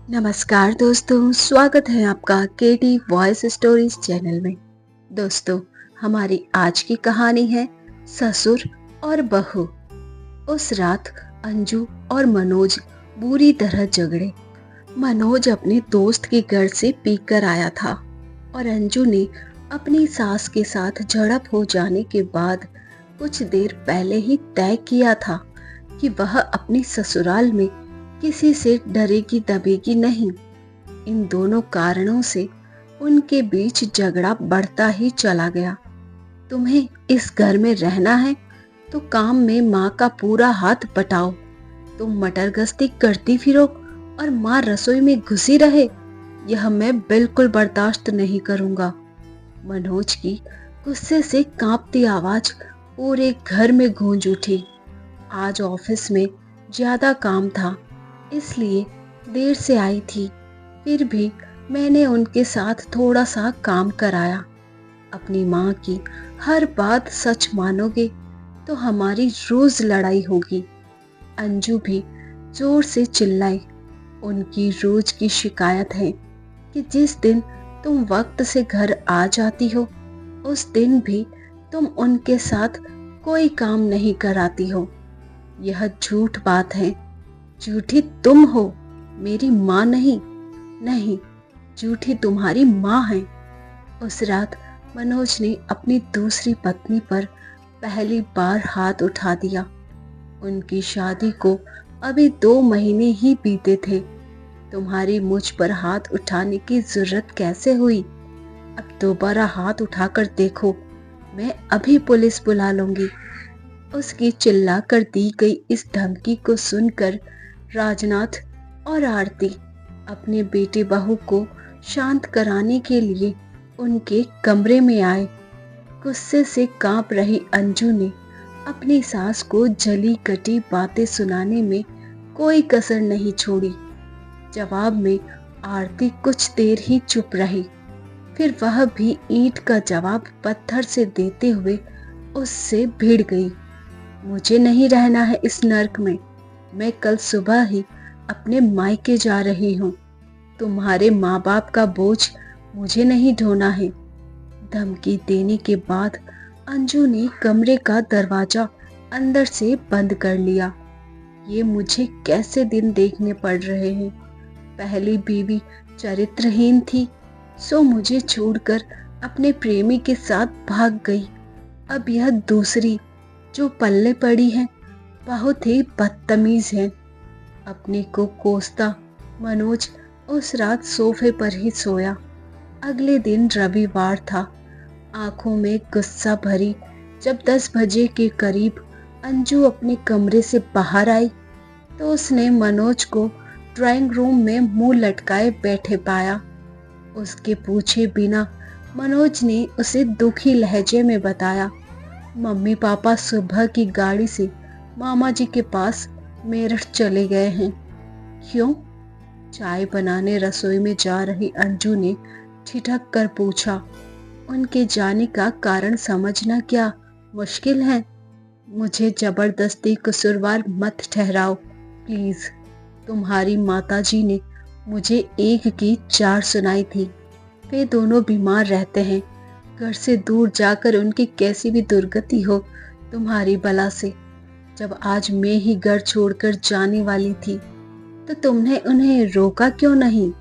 नमस्कार दोस्तों, स्वागत है आपका केटी वॉइस स्टोरीज चैनल में। दोस्तों, हमारी आज की कहानी है ससुर और बहू। उस रात अंजू और मनोज बुरी तरह झगड़े। मनोज अपने दोस्त के घर से पीकर आया था और अंजू ने अपनी सास के साथ झड़प हो जाने के बाद कुछ देर पहले ही तय किया था कि वह अपनी ससुराल में किसी से डरेगी दबेगी नहीं। इन दोनों कारणों से उनके बीच झगड़ा बढ़ता ही चला गया। तुम्हें इस घर में रहना है तो काम में माँ का पूरा हाथ बटाओ। तुम मटर गश्ती करती फिरो और माँ रसोई में घुसी रहे, यह मैं बिल्कुल बर्दाश्त नहीं करूंगा। मनोज की गुस्से से कांपती आवाज पूरे घर में गूंज उठी। आज ऑफिस में ज्यादा काम था, इसलिए देर से आई थी। फिर भी मैंने उनके साथ थोड़ा सा काम कराया। अपनी माँ की हर बात सच मानोगे तो हमारी रोज लड़ाई होगी। अंजू भी जोर से चिल्लाई। उनकी रोज की शिकायत है कि जिस दिन तुम वक्त से घर आ जाती हो उस दिन भी तुम उनके साथ कोई काम नहीं कराती हो। यह झूठ बात है। झूठी तुम हो, मेरी माँ नहीं। नहीं, झूठी तुम्हारी माँ है। उस रात मनोज ने अपनी दूसरी पत्नी पर पहली बार हाथ उठा दिया। उनकी शादी को अभी 2 महीने ही बीते थे। तुम्हारी मुझ पर हाथ उठाने की जरूरत कैसे हुई? अब दोबारा हाथ उठाकर देखो, मैं अभी पुलिस बुला लूंगी। उसकी चिल्ला कर दी गई इस धमकी को सुनकर राजनाथ और आरती अपने बेटे बहू को शांत कराने के लिए उनके कमरे में आए। गुस्से से कांप रही अंजू ने अपनी सास को जली कटी बातें सुनाने में कोई कसर नहीं छोड़ी। जवाब में आरती कुछ देर ही चुप रही, फिर वह भी ईंट का जवाब पत्थर से देते हुए उससे भिड़ गई। मुझे नहीं रहना है इस नर्क में। मैं कल सुबह ही अपने मायके जा रही हूँ। तुम्हारे माँ बाप का बोझ मुझे नहीं ढोना है। धमकी देने के बाद अंजू ने कमरे का दरवाजा अंदर से बंद कर लिया। ये मुझे कैसे दिन देखने पड़ रहे हैं। पहली बीवी चरित्रहीन थी, सो मुझे छोड़कर अपने प्रेमी के साथ भाग गई। अब यह दूसरी जो पल्ले पड़ी है बहुत ही बदतमीज है। अपने को कोसता मनोज उस रात सोफे पर ही सोया। अगले दिन रविवार था। आंखों में गुस्सा भरी जब 10 बजे के करीब अंजू अपने कमरे से बाहर आई तो उसने मनोज को ड्राइंग रूम में मुंह लटकाए बैठे पाया। उसके पूछे बिना मनोज ने उसे दुखी लहजे में बताया, मम्मी पापा सुबह की गाड़ी से मामा जी के पास मेरठ चले गए हैं। क्यों? चाय बनाने रसोई में जा रही अंजू ने ठिठक कर पूछा। उनके जाने का कारण समझना क्या मुश्किल है? मुझे जबरदस्ती कसूरवार मत ठहराओ प्लीज। तुम्हारी माताजी ने मुझे 1 की 4 सुनाई थी। वे दोनों बीमार रहते हैं। घर से दूर जाकर उनकी कैसी भी दुर्गति हो तुम्हारी बला से। जब आज मैं ही घर छोड़कर जाने वाली थी तो तुमने उन्हें रोका क्यों नहीं?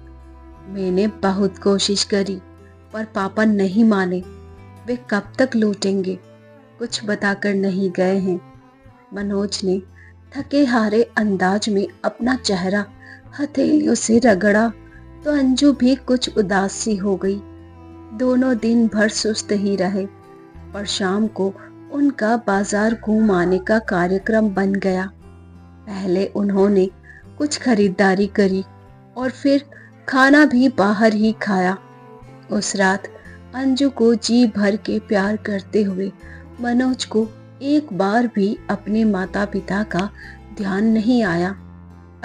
मैंने बहुत कोशिश करी पर पापा नहीं माने। वे कब तक लौटेंगे? कुछ बताकर नहीं गए हैं। मनोज ने थके हारे अंदाज में अपना चेहरा हथेलियों से रगड़ा तो अंजू भी कुछ उदास सी हो गई। दोनों दिन भर सुस्त ही रहे, पर शाम को उनका बाजार घूम आने का कार्यक्रम बन गया। पहले उन्होंने कुछ खरीदारी करी और फिर खाना भी बाहर ही खाया। उस रात अंजू को जी भर के प्यार करते हुए मनोज को एक बार भी अपने माता पिता का ध्यान नहीं आया।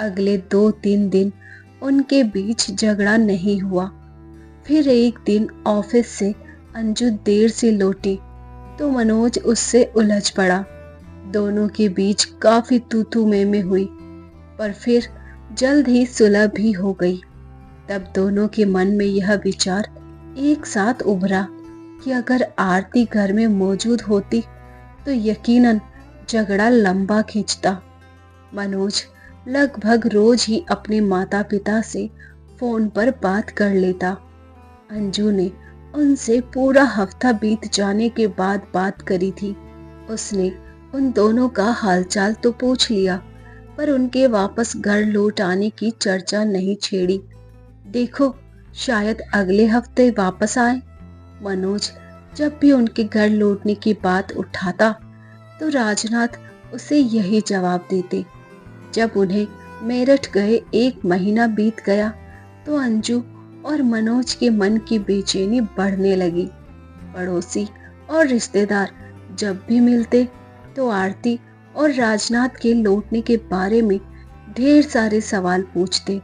अगले 2-3 दिन उनके बीच झगड़ा नहीं हुआ। फिर एक दिन ऑफिस से अंजू देर से लौटी तो मनोज उससे उलझ पड़ा। दोनों के बीच काफी तू तू मैं हुई, पर फिर जल्द ही सुलह भी हो गई। तब दोनों के मन में यह विचार एक साथ उभरा कि अगर आरती घर में मौजूद होती तो यकीनन झगड़ा लंबा खींचता। मनोज लगभग रोज ही अपने माता पिता से फोन पर बात कर लेता। अंजू ने उनसे पूरा हफ्ता बीत जाने के बाद बात करी थी। उसने उन दोनों का हालचाल तो पूछ लिया, पर उनके वापस घर लौट आने की चर्चा नहीं छेड़ी। देखो, शायद अगले हफ्ते वापस आए। मनोज जब भी उनके घर लौटने की बात उठाता तो राजनाथ उसे यही जवाब देते। जब उन्हें मेरठ गए 1 महीना बीत गया तो अंजू और मनोज के मन की बेचैनी बढ़ने लगी। पड़ोसी और रिश्तेदार जब भी मिलते तो आरती और राजनाथ के लौटने के बारे में ढेर सारे सवाल पूछते।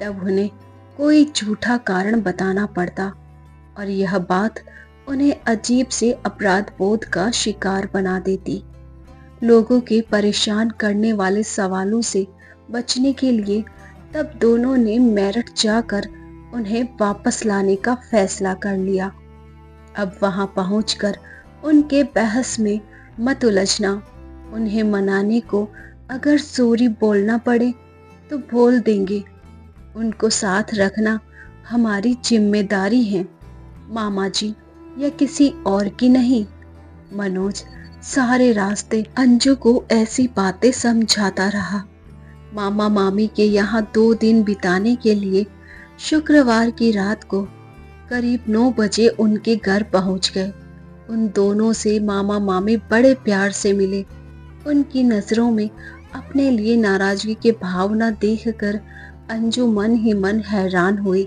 तब उन्हें कोई झूठा कारण बताना पड़ता और यह बात उन्हें अजीब से अपराध बोध का शिकार बना देती। लोगों के परेशान करने वाले सवालों से बचने के लिए तब दोनों ने मेरठ जाकर उन्हें वापस लाने का फैसला कर लिया। अब वहां पहुंचकर उनके बहस में मत उलझना। उन्हें मनाने को अगर सॉरी बोलना पड़े तो बोल देंगे। उनको साथ रखना हमारी जिम्मेदारी है, मामा जी या किसी और की नहीं। मनोज सारे रास्ते अंजू को ऐसी बातें समझाता रहा। मामा मामी के यहाँ 2 दिन बिताने के लिए शुक्रवार की रात को करीब 9 बजे उनके घर पहुंच गए। उन दोनों से मामा मामी बड़े प्यार से मिले। उनकी नजरों में अपने लिए नाराजगी के भावना देखकर अंजू मन ही मन हैरान हुई।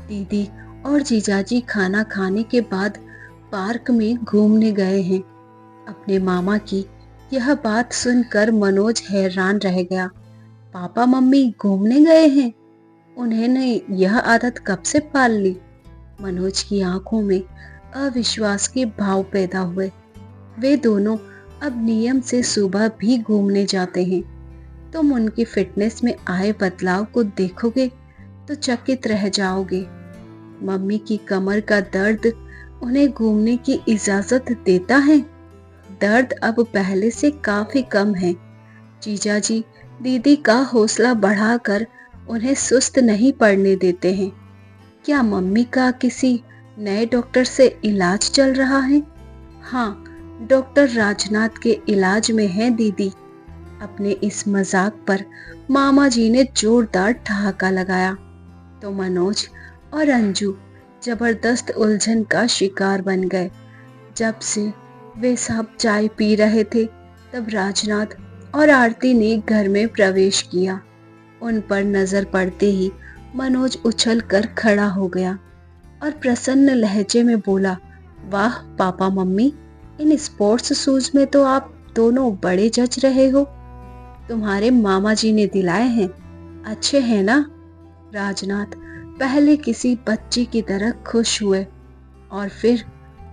दीदी और जीजाजी खाना खाने के बाद पार्क में घूमने गए हैं। अपने मामा की यह बात सुनकर मनोज हैरान रह गया। पापा मम्मी घूमने गए हैं? उन्होंने यह आदत कब से पाल ली? मनोज की आंखों में अविश्वास के भाव पैदा हुए। वे दोनों अब नियम से सुबह भी घूमने जाते हैं। तुम उनकी फिटनेस में आए बदलाव को देखोगे तो चकित रह जाओगे। मम्मी की कमर का दर्द उन्हें घूमने की इजाजत देता है। दर्द अब पहले से काफी कम है। जीजाजी दीदी का हौसला बढ़ाकर उन्हें सुस्त नहीं पड़ने देते हैं। क्या मम्मी का किसी नए डॉक्टर से इलाज चल रहा है? हाँ, डॉक्टर राजनाथ के इलाज में है दीदी। अपने इस मजाक पर मामा जी ने जोरदार ठहाका लगाया तो मनोज और अंजू जबरदस्त उलझन का शिकार बन गए। जब से वे सब चाय पी रहे थे तब राजनाथ और आरती ने घर में प्रवेश किया। उन पर नजर पड़ते ही मनोज उछलकर खड़ा हो गया और प्रसन्न लहजे में बोला, वाह papa mummy, in sports shoes में तो आप दोनों बड़े जच रहे हो। तुम्हारे मामा जी ने दिलाए हैं, अच्छे हैं ना? राजनाथ पहले किसी बच्चे की तरह खुश हुए और फिर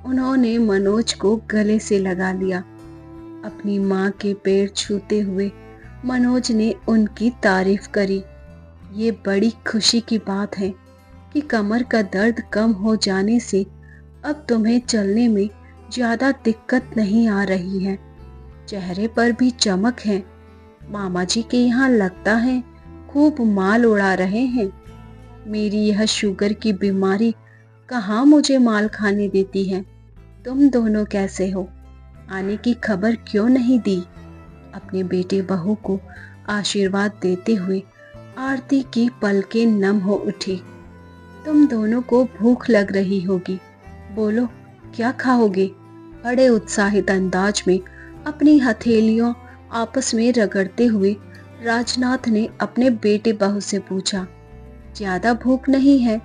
उन्होंने मनोज को गले से लगा लिया। अपनी माँ के पैर छूते हुए मनोज ने उनकी तारीफ करी। ये बड़ी खुशी की बात है कि कमर का दर्द कम हो जाने से अब तुम्हें चलने में ज्यादा दिक्कत नहीं आ रही है। चेहरे पर भी चमक है। मामा जी के यहाँ लगता है खूब माल उड़ा रहे हैं। मेरी यह शुगर की बीमारी कहाँ मुझे माल खाने देती है। तुम दोनों कैसे हो? आने की खबर क्यों नहीं दी? अपने बेटे बहू को आशीर्वाद देते हुए आरती की पलकें नम हो उठी। तुम दोनों को भूख लग रही होगी, बोलो क्या खाओगे? बड़े उत्साहित अंदाज में अपनी हथेलियों आपस में रगड़ते हुए राजनाथ ने अपने बेटे बहू से पूछा। ज्यादा भूख नहीं है,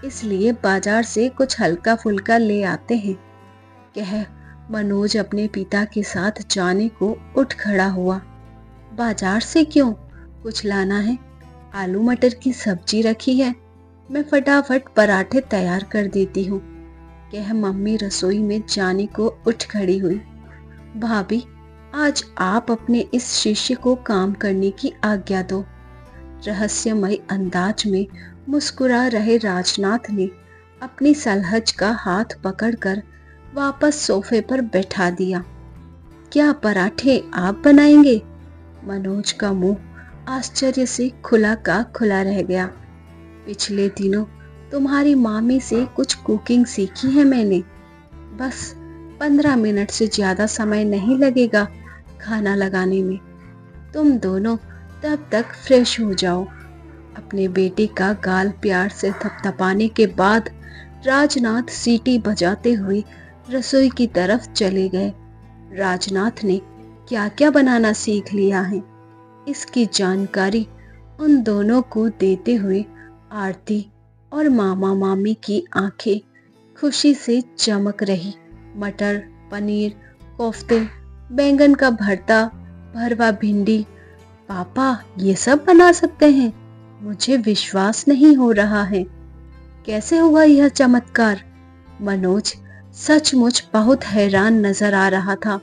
इसलिए बाजार से कुछ हल्का फुल्का ले आते हैं, कह मनोज अपने पिता के साथ जाने को उठ खड़ा हुआ। बाजार से क्यों? कुछ लाना है? आलू मटर की सब्जी रखी है, मैं फटाफट पराठे तैयार कर देती हूँ, कह मम्मी रसोई में जाने को उठ खड़ी हुई। भाभी, आज आप अपने इस शिष्य को काम करने की आज्ञा दो। रहस्यमय अंदाज में मुस्कुरा रहे राजनाथ ने अपनी सलहज का हाथ पकड़कर वापस सोफे पर बैठा दिया। क्या पराठे आप बनाएंगे? मनोज का मुंह आश्चर्य से खुला का खुला रह गया। पिछले दिनों तुम्हारी मामी से कुछ कुकिंग सीखी है मैंने। बस 15 मिनट से ज्यादा समय नहीं लगेगा खाना लगाने में। तुम दोनों तब तक फ्रेश हो जाओ। अपने बेटे का गाल प्यार से थपथपाने के बाद राजनाथ सीटी बजाते हुए रसोई की तरफ चले गए। राजनाथ ने क्या क्या बनाना सीख लिया है, इसकी जानकारी उन दोनों को देते हुए आरती और मामा मामी की आंखें खुशी से चमक रही। मटर पनीर कोफ्ते, बैंगन का भरता, भरवा भिंडी। पापा ये सब बना सकते हैं? मुझे विश्वास नहीं हो रहा है। कैसे हुआ यह चमत्कार? मनोज सचमुच बहुत हैरान नजर आ रहा था,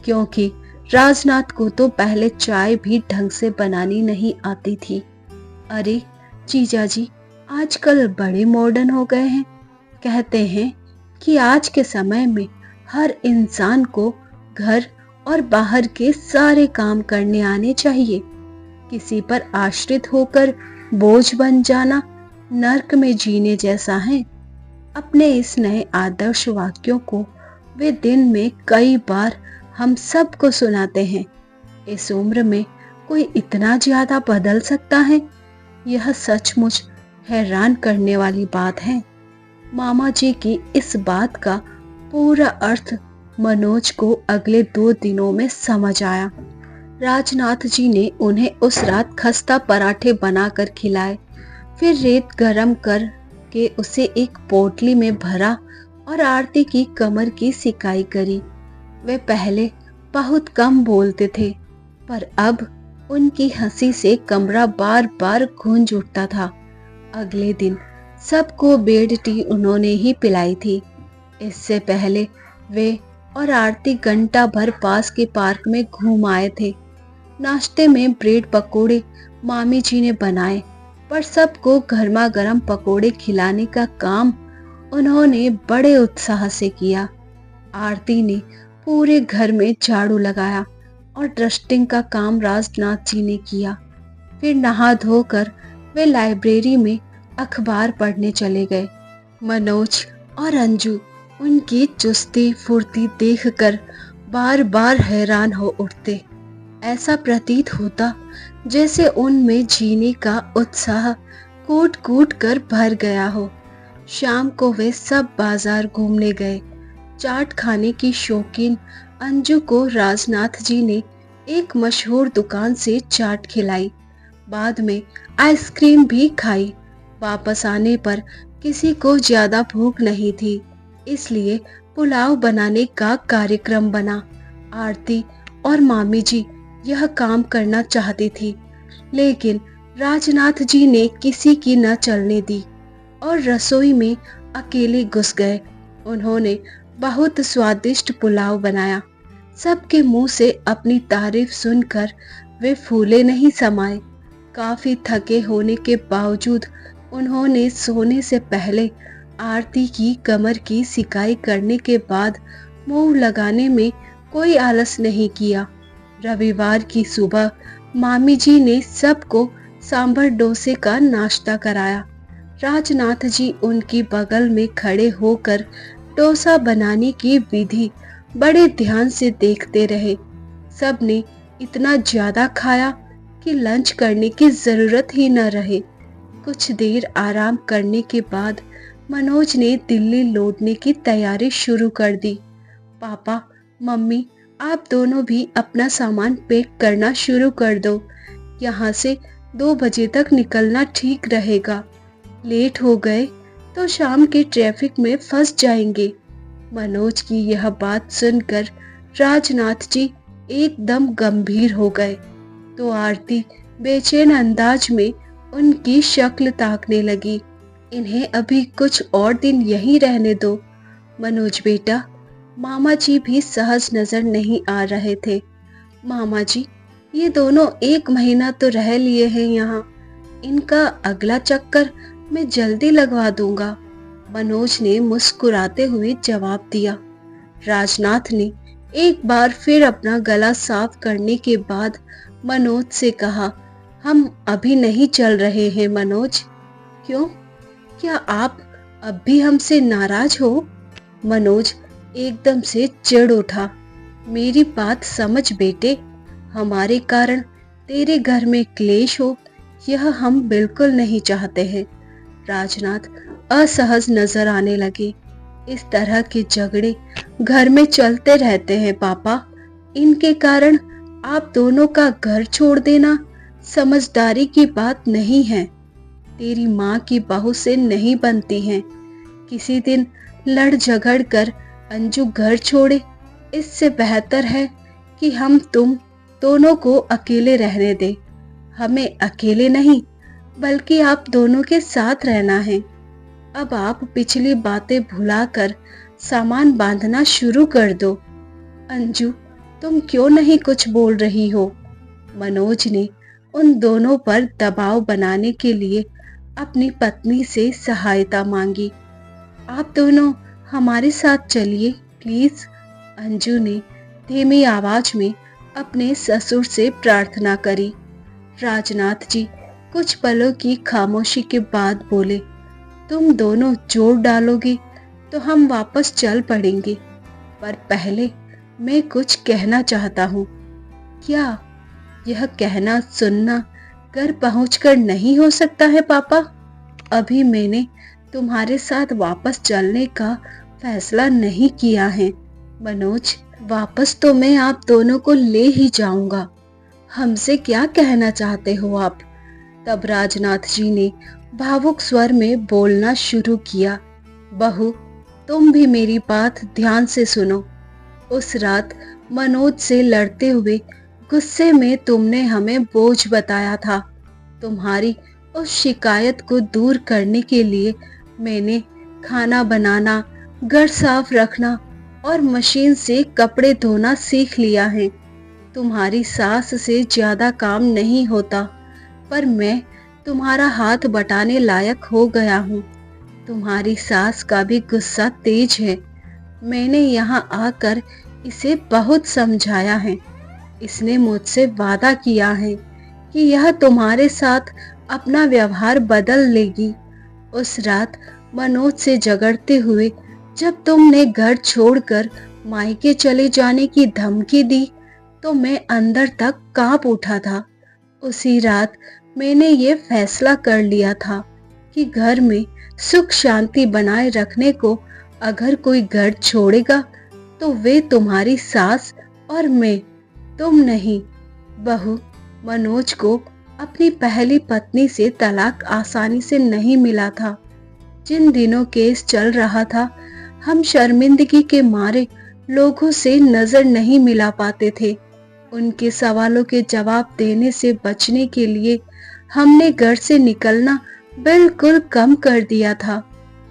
क्योंकि राजनाथ को तो पहले चाय भी ढंग से बनानी नहीं आती थी। अरे जीजा जी आजकल बड़े मॉडर्न हो गए हैं। कहते हैं कि आज के समय में हर इंसान को घर और बाहर के सारे काम करने आने चाहिए। किसी पर आश्रित होकर बोझ बन जाना नर्क में जीने जैसा है। अपने इस नए आदर्श वाक्यों को वे दिन में कई बार हम सबको सुनाते हैं। इस उम्र में कोई इतना ज्यादा बदल सकता है? यह सचमुच हैरान करने वाली बात है। मामा जी की इस बात का पूरा अर्थ मनोज को अगले 2 दिनों में समझ आया। राजनाथ जी ने उन्हें उस रात खस्ता पराठे बनाकर खिलाए, फिर रेत गरम कर के उसे एक पोटली में भरा और आरती की कमर की सिकाई करी। वे पहले बहुत कम बोलते थे, पर अब उनकी हंसी से कमरा बार बार गूंज उठता था। अगले दिन सबको बेड टी उन्होंने ही पिलाई थी। इससे पहले वे और आरती घंटा भर पास के पार्क में घूम आए थे। नाश्ते में ब्रेड पकोड़े मामी जी ने बनाए, पर सबको गर्मा गर्म पकोड़े खिलाने का काम उन्होंने बड़े उत्साह से किया। आरती ने पूरे घर में झाड़ू लगाया और डस्टिंग का काम राजनाथ जी ने किया। फिर नहा धोकर वे लाइब्रेरी में अखबार पढ़ने चले गए। मनोज और अंजू उनकी चुस्ती फुर्ती देखकर बार बार हैरान हो उठते। ऐसा प्रतीत होता जैसे उनमें जीने का उत्साह कूट कूट कर भर गया हो। शाम को वे सब बाजार घूमने गए। चाट खाने की शौकीन अंजू को राजनाथ जी ने एक मशहूर दुकान से चाट खिलाई। बाद में आइसक्रीम भी खाई। वापस आने पर किसी को ज्यादा भूख नहीं थी, इसलिए पुलाव बनाने का कार्यक्रम बना। आरती और मामी जी यह काम करना चाहती थी, लेकिन राजनाथ जी ने किसी की न चलने दी और रसोई में अकेले घुस गए। उन्होंने बहुत स्वादिष्ट पुलाव बनाया। सबके मुंह से अपनी तारीफ सुनकर वे फूले नहीं समाये। काफी थके होने के बावजूद उन्होंने सोने से पहले आरती की कमर की सिकाई करने के बाद मुंह लगाने में कोई आलस नहीं किया। रविवार की सुबह मामी जी ने सबको सांभर डोसे का नाश्ता कराया। राजनाथ जी उनकी बगल में खड़े होकर डोसा बनाने की विधि बड़े ध्यान से देखते रहे। सबने इतना ज्यादा खाया कि लंच करने की जरूरत ही न रहे। कुछ देर आराम करने के बाद मनोज ने दिल्ली लौटने की तैयारी शुरू कर दी। पापा मम्मी आप दोनों भी अपना सामान पैक करना शुरू कर दो। यहाँ से 2 बजे तक निकलना ठीक रहेगा। लेट हो गए तो शाम के ट्रैफिक में फंस जाएंगे। मनोज की यह बात सुनकर राजनाथ जी एकदम गंभीर हो गए, तो आरती बेचैन अंदाज में उनकी शक्ल ताकने लगी। इन्हें अभी कुछ और दिन यहीं रहने दो मनोज बेटा। मामा जी भी सहज नजर नहीं आ रहे थे। मामा जी ये दोनों 1 महीना तो रह लिए हैं यहाँ, इनका अगला चक्कर मैं जल्दी लगवा दूंगा, मनोज ने मुस्कुराते हुए जवाब दिया। राजनाथ ने एक बार फिर अपना गला साफ करने के बाद मनोज से कहा, हम अभी नहीं चल रहे हैं मनोज। क्यों? क्या आप अब भी हमसे नाराज हो? मनोज एकदम से चिढ़ उठा। मेरी बात समझ बेटे, हमारे कारण तेरे घर में क्लेश हो यह हम बिल्कुल नहीं चाहते हैं। राजनाथ असहज नजर आने लगे। इस तरह के झगड़े घर में चलते रहते हैं पापा। इनके कारण आप दोनों का घर छोड़ देना समझदारी की बात नहीं है। तेरी माँ की बहू से नहीं बनती हैं। किसी दिन लड़ झगड़ कर अंजू घर छोड़े, इससे बेहतर है कि हम तुम दोनों को अकेले रहने दें। हमें अकेले नहीं बल्कि आप दोनों के साथ रहना है। अब आप पिछली बातें भुलाकर सामान बांधना शुरू कर दो। अंजू, तुम क्यों नहीं कुछ बोल रही हो? मनोज ने उन दोनों पर दबाव बनाने के लिए अपनी पत्नी से सहायता मांगी। आप दोनों हमारे साथ चलिए प्लीज, अंजू ने धीमी आवाज में अपने ससुर से प्रार्थना करी। राजनाथ जी कुछ पलों की खामोशी के बाद बोले, तुम दोनों जोर डालोगे तो हम वापस चल पड़ेंगे, पर पहले मैं कुछ कहना चाहता हूँ। क्या यह कहना सुनना घर पहुंचकर नहीं हो सकता है पापा? अभी मैंने तुम्हारे साथ वापस चलने का फैसला नहीं किया है मनोज। वापस तो मैं आप दोनों को ले ही जाऊंगा। हमसे क्या कहना चाहते हो आप? तब राजनाथ जी ने भावुक स्वर में बोलना शुरू किया। बहू, तुम भी मेरी बात ध्यान से सुनो। उस रात मनोज से लड़ते हुए गुस्से में तुमने हमें बोझ बताया था। तुम्हारी उस शिकायत को दूर करने के लिए मैंने खाना बनाना, घर साफ रखना और मशीन से कपड़े धोना सीख लिया है। तुम्हारी सास से ज्यादा काम नहीं होता, पर मैं तुम्हारा हाथ बटाने लायक हो गया हूँ। तुम्हारी सास का भी गुस्सा तेज है। मैंने यहाँ आकर इसे बहुत समझाया है। इसने मुझसे वादा किया है कि यह तुम्हारे साथ अपना व्यवहार बदल लेगी। उस रात मनोज से झगड़ते हुए जब तुमने घर छोड़कर मायके चले जाने की धमकी दी तो मैं अंदर तक कांप उठा था। उसी रात मैंने ये फैसला कर लिया था कि घर में सुख शांति बनाए रखने को अगर कोई घर छोड़ेगा तो वे तुम्हारी सास और मैं, तुम नहीं। बहू, मनोज को अपनी पहली पत्नी से तलाक आसानी से नहीं मिला था। जिन दिनों केस चल रहा था, हम शर्मिंदगी के मारे लोगों से नजर नहीं मिला पाते थे। उनके सवालों के जवाब देने से बचने के लिए हमने घर से निकलना बिल्कुल कम कर दिया था।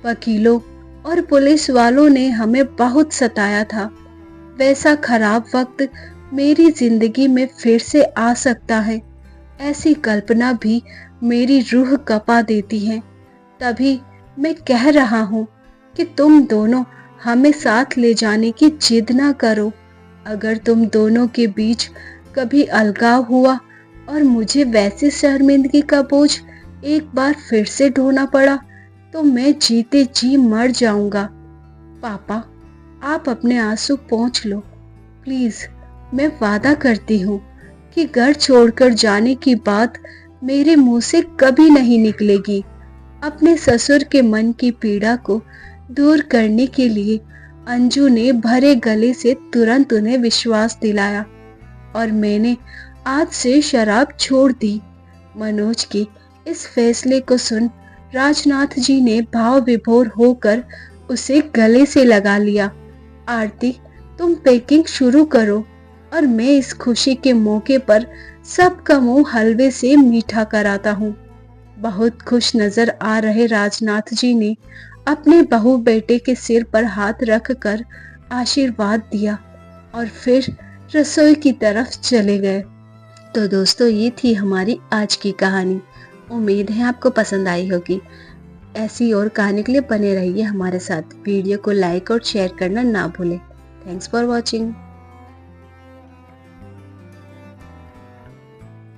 वकीलों और पुलिस वालों ने हमें बहुत सताया था। वैसा खराब वक्त मेरी जिंदगी में फिर से आ सकता है, ऐसी कल्पना भी मेरी रूह कपा देती है। तभी मैं कह रहा हूँ कि तुम दोनों हमें साथ ले जाने की जिद ना करो। अगर तुम दोनों के बीच कभी अलगाव हुआ और मुझे वैसी शर्मिंदगी का बोझ एक बार फिर से ढोना पड़ा तो मैं जीते जी मर जाऊंगा। पापा, आप अपने आंसू पोंछ लो प्लीज। मैं वादा करती हूँ कि घर छोड़कर जाने की बात मेरे मुंह से कभी नहीं निकलेगी। अपने ससुर के मन की पीड़ा को दूर करने के लिए अंजू ने भरे गले से तुरंत उन्हें विश्वास दिलाया और मैंने आज से शराब छोड़ दी। मनोज के इस फैसले को सुन राजनाथ जी ने भाव विभोर होकर उसे गले से लगा लिया। आरती, तुम पैकिंग शुरू करो और मैं इस खुशी के मौके पर सबका मुंह हलवे से मीठा कराता हूँ। बहुत खुश नजर आ रहे राजनाथ जी ने अपने बहू बेटे के सिर पर हाथ रखकर आशीर्वाद दिया और फिर रसोई की तरफ चले गए। तो दोस्तों, ये थी हमारी आज की कहानी। उम्मीद है आपको पसंद आई होगी। ऐसी और कहानी के लिए बने रहिए हमारे साथ। वीडियो को लाइक और शेयर करना ना भूलें। Thanks for watching.